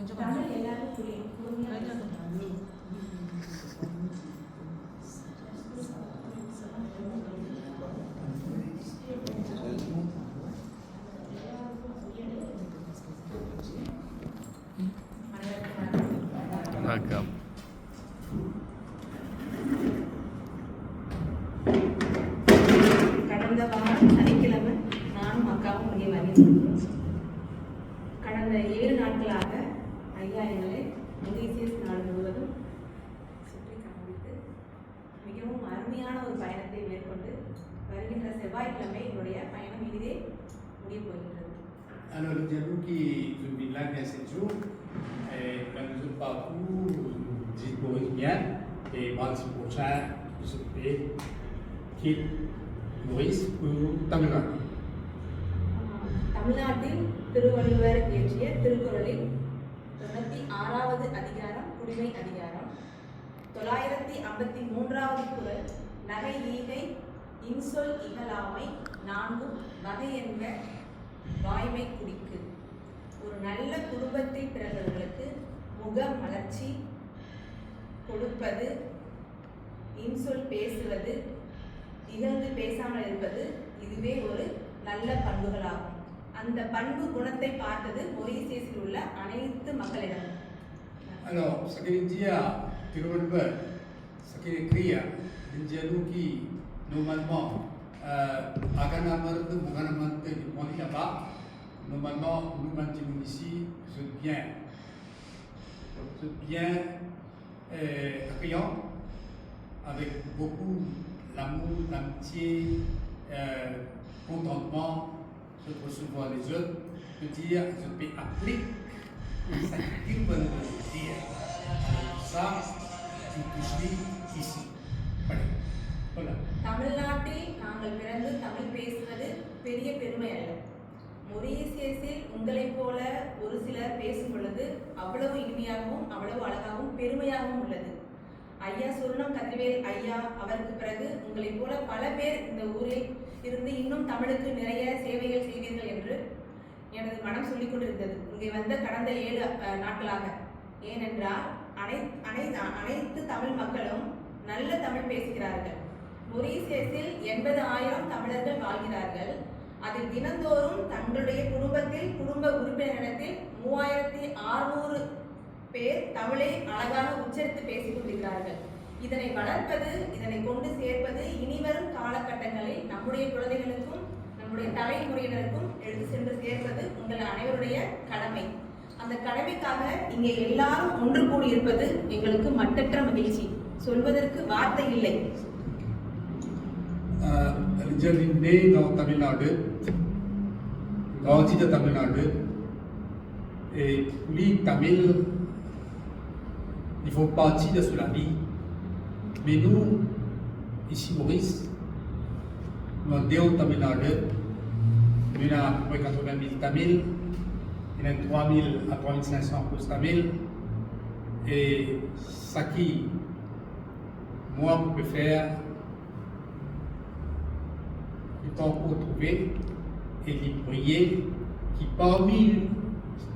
கொஞ்சம் தமிழ் எல்லாரும் புரியும். வணக்கம். கடந்த வாரம் சனிக்கிழமை நானும் அக்காவும் இங்கே வருகிறோம். கடந்த 7 நாட்களாக ஐயா எங்களை மொரீசியஸ் நாடு முழுவதும் சுற்றி காண்பித்து மிகவும் அருமையான ஒரு பயணத்தை மேற்கொண்டு வருகின்ற செவ்வாய்க்கிழமை என்னுடைய பயணம் இனிதே முடிய போகின்றது. Alors, le dialogue qui est là, 7 jours, dans notre parcours, nous disposons bien, et mardi prochain, nous sommes quitte Maurice pour Tamil Nadu. தமிழ்நாட்டில் திருவள்ளுவர் இயற்றிய திருக்குறளில் 96வது அதிகாரம் குடிமை அதிகாரம், 953வது குறள் நகை ஈகை இன்சொல் இகழாமை 4 வகை என்ப வாய்மை குடிக்கு. ஒரு நல்ல குடும்பத்தில் பிறந்தவர்களுக்கு முக மலர்ச்சி கொடுப்பது, இன்சொல் பேசுவது, இகழ்ந்து பேசாமல் இருப்பது, இதுவே ஒரு நல்ல பண்புகளாகும். அந்த பண்பு குணத்தை பார்த்தது மொரீசியஸில் உள்ள அனைத்து மக்களிடம். Alors, ce qu'il dit à Tiruvallur, ce qu'il écrit, le dialogue qui, normalement, Aganamard, Muganamard, du point là-bas, normalement, nous maintenons ici ce bien accueillant, avec beaucoup l'amour, l'amitié, contentement, de recevoir les autres, de dire, je peux appliquer ça qu'il veut dire. Ça, tu touches ici. Voilà. தமிழ்நாட்டில் நாங்கள் பிறந்து தமிழ் பேசுவது பெரிய பெருமை அல்ல. மொரீசியஸில் உங்களைப் போல ஒரு சிலர் பேசும் பொழுது அவ்வளவு இனிமையாகவும் அவ்வளவு அழகாகவும் பெருமையாகவும் உள்ளது. ஐயா சுர்ணம் கதிர்வேல் ஐயா அவருக்கு பிறகு உங்களைப் போல பல பேர் இந்த ஊரில் இருந்து இன்னும் தமிழுக்கு நிறைய சேவைகள் செய்வீர்கள் என்று எனது மனம் சொல்லிக் கொண்டிருந்தது இங்கே வந்த கடந்த 7 நாட்களாக. ஏனென்றால் அனைத்து தமிழ் மக்களும் நல்ல தமிழ் பேசுகிறார்கள். மொரீசியஸில் 80,000 தமிழர்கள் வாழ்கிறார்கள். அதில் தினந்தோறும் தங்களுடைய குடும்பத்தில் குடும்ப உறுப்பினரிடத்தில் 3600 பேர் தமிழை அழகாக உச்சரித்து பேசிக் கொண்டிருக்கிறார்கள். இதனை வளர்ப்பது, இதனை கொண்டு சேர்ப்பது இனிவரும் காலகட்டங்களில் நம்முடைய குழந்தைகளுக்கும் நம்முடைய தலைமுறையினருக்கும் எடுத்து சென்று சேர்ப்பது உங்கள் அனைவருடைய கடமை. அந்த கடமைக்காக இங்கே எல்லாரும் ஒன்று கூடி இருப்பது எங்களுக்கு மட்டற்ற மகிழ்ச்சி. சொல்வதற்கு வார்த்தை இல்லை. J'ai né dans Tamil Nadu, grandi dans Tamil Nadu, et les Tamils, ils font partie de la vie. Mais nous, ici Maurice, nous sommes au Tamil Nadu, nous avons 80 000 Tamils, il y a 3 000 à 3 500 plus Tamils, et ça qui, moi, je peux faire du temps pour trouver et les prier, qui parmi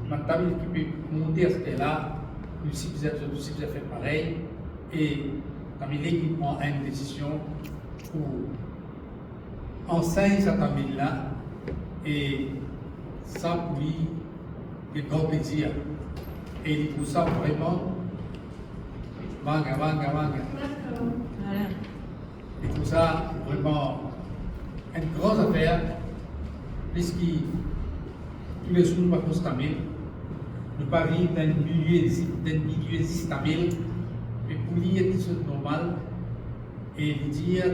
ma Tamil qui peut monter à ce là, nous aussi vous avez fait pareil, et Tamilé qui prend une décision pour enseigner sa Tamil-là, et ça pour lui, de grand plaisir. Et il trouve ça vraiment manga. Il trouve ça vraiment une grosse affaire, puisque tous les jours, nous sommes tamil, nous parlons d'un milieu tamil, mais pour lui, c'est normal, et lui dire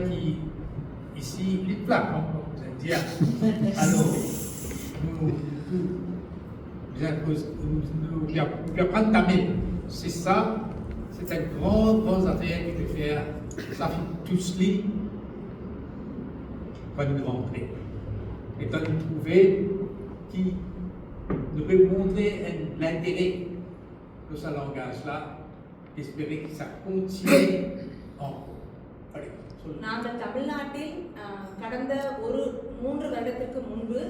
qu'ici, les plaques, vous allez dire, alors, nous apprenons tamil, c'est ça, c'est une grande affaire qui peut faire, ça fait tous les nous rentrer. Et donc nous trouver qui nous peut montrer l'intérêt de ce langage-là, espérer que ça continue encore. Allez. நாங்கள் தமிழ்நாட்டில் கடந்த ஒரு 3 வருடத்திற்கு முன்பு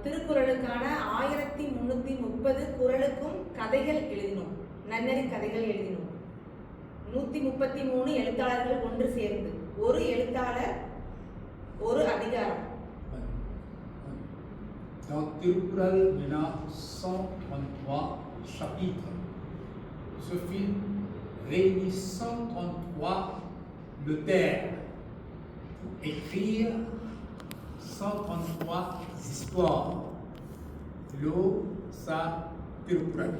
திருக்குறளுக்கான 1330 குறளுக்கும் கதைகள் எழுதினோம், நன்னெறி கதைகள் எழுதினோம். 133 எழுத்தாளர்கள் ஒன்று சேர்ந்து, ஒரு எழுத்தாளர் ஒரு அதிகாரம். Dans Tirukural, il y a 133 chapitres. Ce film réunit 133 notaires pour écrire 133 histoires. L'eau, ça, Tirukural.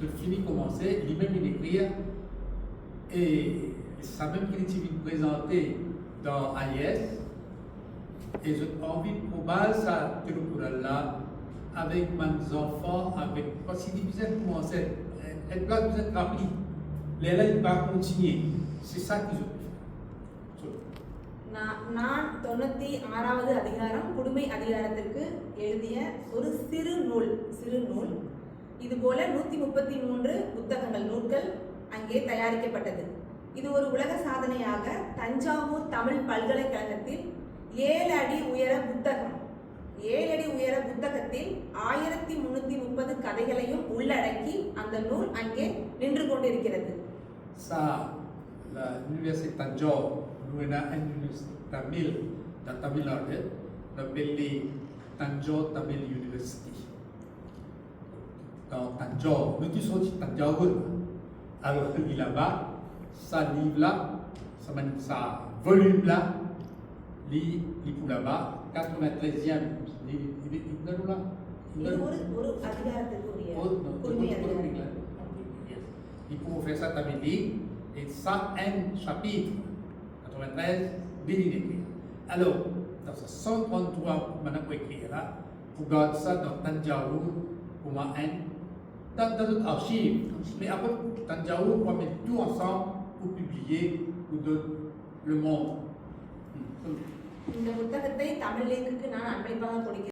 Ce film commençait, il même il écrire, et ça même qu'il est présenté dans AIS. Et j'ai envie de probar ça, Tirukural là, avec mes enfants, avec. Parce qu'il disait de commencer, elle place vous êtes rapide. Là, il va continuer. C'est ça que je veux faire. நான் 96வது அதிகாரம் குடுமை அதிகாரத்திற்கு எழுதிய ஒரு சிறு நூல். இதுபோல 133 புத்தகங்கள், நூல்கள் அங்கே தயாரிக்கப்பட்டது. இது ஒரு உலக சாதனையாக தஞ்சாவூர் தமிழ் பல்கலைக்கழகத்தில் 7 அடி உயர புத்தகம். 7 அடி உயர புத்தகத்தில் 1330 கதைகளையும் உள்ளடக்கி அந்த நூல் அங்கே நின்று கொண்டிருக்கிறது. Ça, l'université Tanjore, nous avons une université Tamil, dans Tamil Nadu, appelée Tanjore Tamil University. Dans Tanjore, nous tous sommes Tanjore. Alors, il là-bas, ça livre-là, ça volume-là, li pour là-bas, 93e, il là. இது ஒரு அதிகாரத்திற்குரிய குடுமை அதிகாரம். Il faut faire ça Tamili, et 101 chapitres, 93 lignes. Alors, dans ce 133, maintenant pour écrire là, pour garder ça dans Tanjore, pour moi, dans d'autres archives. Mais après, Tanjore, on va mettre tout ensemble pour publier, pour donner le monde. இந்த புத்தகத்தை தமிழ் லிங்குக்கு நான் அன்பளிப்பாக கொடுக்கிறேன்.